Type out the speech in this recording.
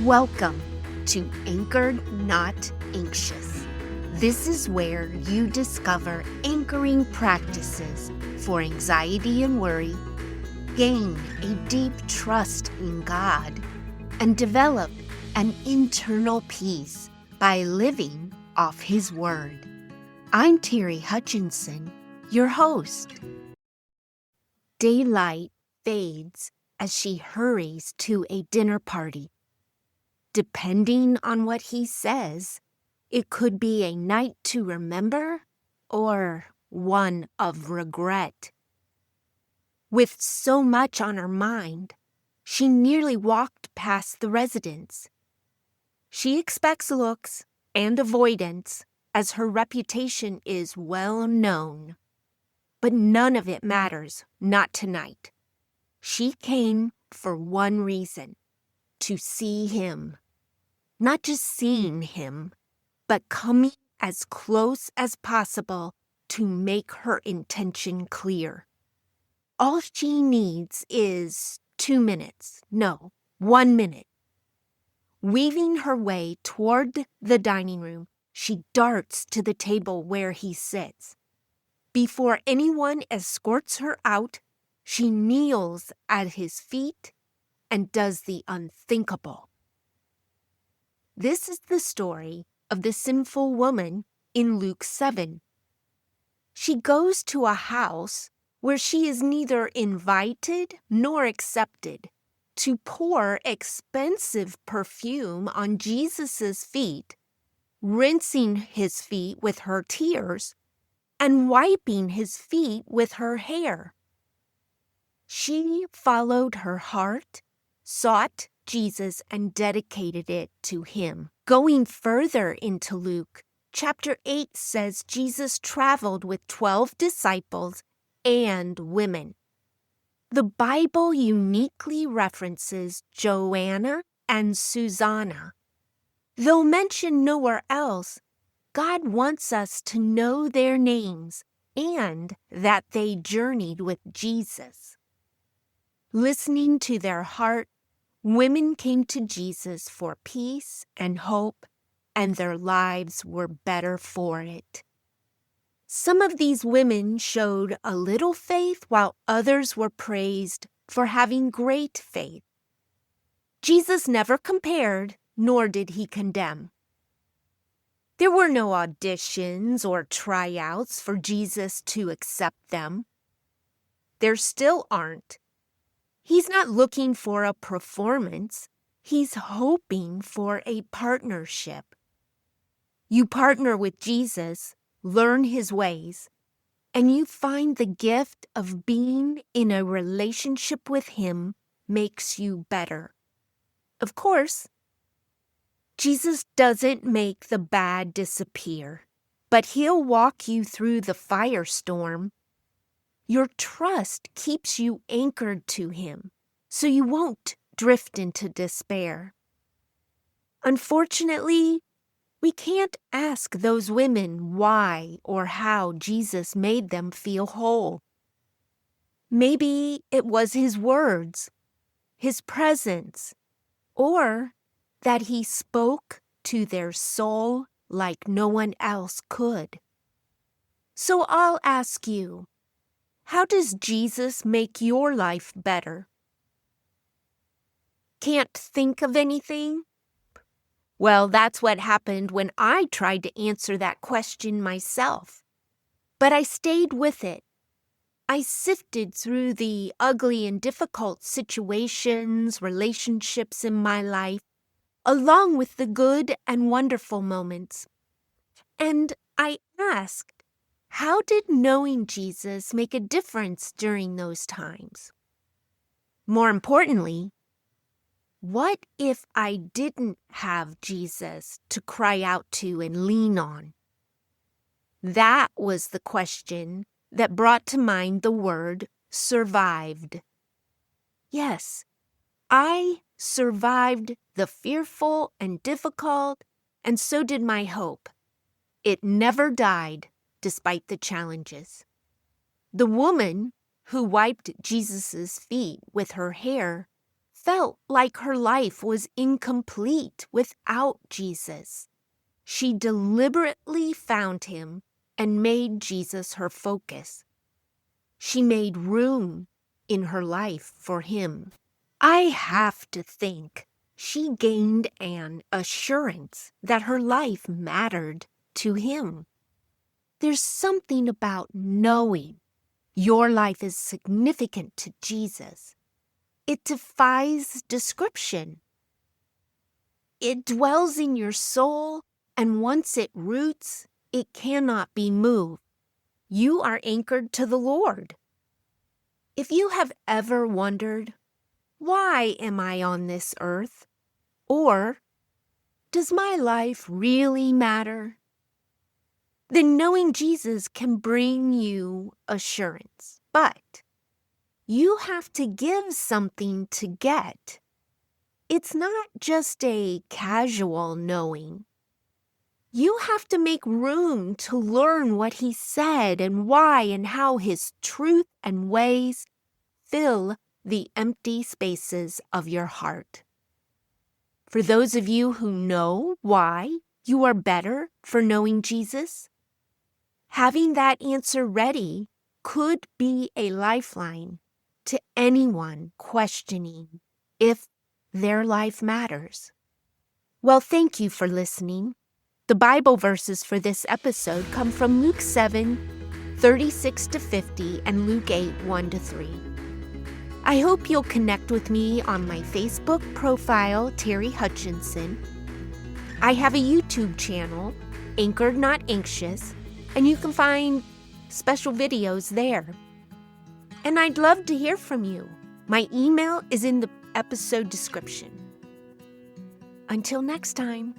Welcome to Anchored Not Anxious. This is where you discover anchoring practices for anxiety and worry, gain a deep trust in God, and develop an internal peace by living off His Word. I'm Terry Hutchinson, your host. Daylight fades as she hurries to a dinner party. Depending on what he says, it could be a night to remember or one of regret. With so much on her mind, she nearly walked past the residence. She expects looks and avoidance as her reputation is well known. But none of it matters, not tonight. She came for one reason, to see him. Not just seeing him, but coming as close as possible to make her intention clear. All she needs is 2 minutes, no, 1 minute. Weaving her way toward the dining room, she darts to the table where he sits. Before anyone escorts her out, she kneels at his feet and does the unthinkable. This is the story of the sinful woman in Luke 7. She goes to a house where she is neither invited nor accepted to pour expensive perfume on Jesus' feet, rinsing his feet with her tears, and wiping his feet with her hair. She followed her heart, sought Jesus, and dedicated it to him. Going further into Luke, chapter 8 says Jesus traveled with 12 disciples and women. The Bible uniquely references Joanna and Susanna. Though mentioned nowhere else, God wants us to know their names and that they journeyed with Jesus. Listening to their heart, women came to Jesus for peace and hope, and their lives were better for it. Some of these women showed a little faith, while others were praised for having great faith. Jesus never compared, nor did he condemn. There were no auditions or tryouts for Jesus to accept them. There still aren't. He's not looking for a performance. He's hoping for a partnership. You partner with Jesus, learn his ways, and you find the gift of being in a relationship with him makes you better. Of course, Jesus doesn't make the bad disappear, but he'll walk you through the firestorm. Your trust keeps you anchored to him, so you won't drift into despair. Unfortunately, we can't ask those women why or how Jesus made them feel whole. Maybe it was his words, his presence, or that he spoke to their soul like no one else could. So I'll ask you, how does Jesus make your life better? Can't think of anything? Well, that's what happened when I tried to answer that question myself. But I stayed with it. I sifted through the ugly and difficult situations, relationships in my life, along with the good and wonderful moments. And I asked, how did knowing Jesus make a difference during those times? More importantly, what if I didn't have Jesus to cry out to and lean on? That was the question that brought to mind the word survived. Yes, I survived the fearful and difficult, and so did my hope. It never died despite the challenges. The woman who wiped Jesus' feet with her hair felt like her life was incomplete without Jesus. She deliberately found him and made Jesus her focus. She made room in her life for him. I have to think she gained an assurance that her life mattered to him. There's something about knowing your life is significant to Jesus. It defies description. It dwells in your soul, and once it roots, it cannot be moved. You are anchored to the Lord. If you have ever wondered, why am I on this earth? Or, does my life really matter? Then knowing Jesus can bring you assurance. But you have to give something to get. It's not just a casual knowing. You have to make room to learn what he said and why and how his truth and ways fill the empty spaces of your heart. For those of you who know why you are better for knowing Jesus, having that answer ready could be a lifeline to anyone questioning if their life matters. Well, thank you for listening. The Bible verses for this episode come from Luke 7:36-50 and Luke 8:1-3. I hope you'll connect with me on my Facebook profile, Terry Hutchinson. I have a YouTube channel, Anchored Not Anxious, and you can find special videos there. And I'd love to hear from you. My email is in the episode description. Until next time.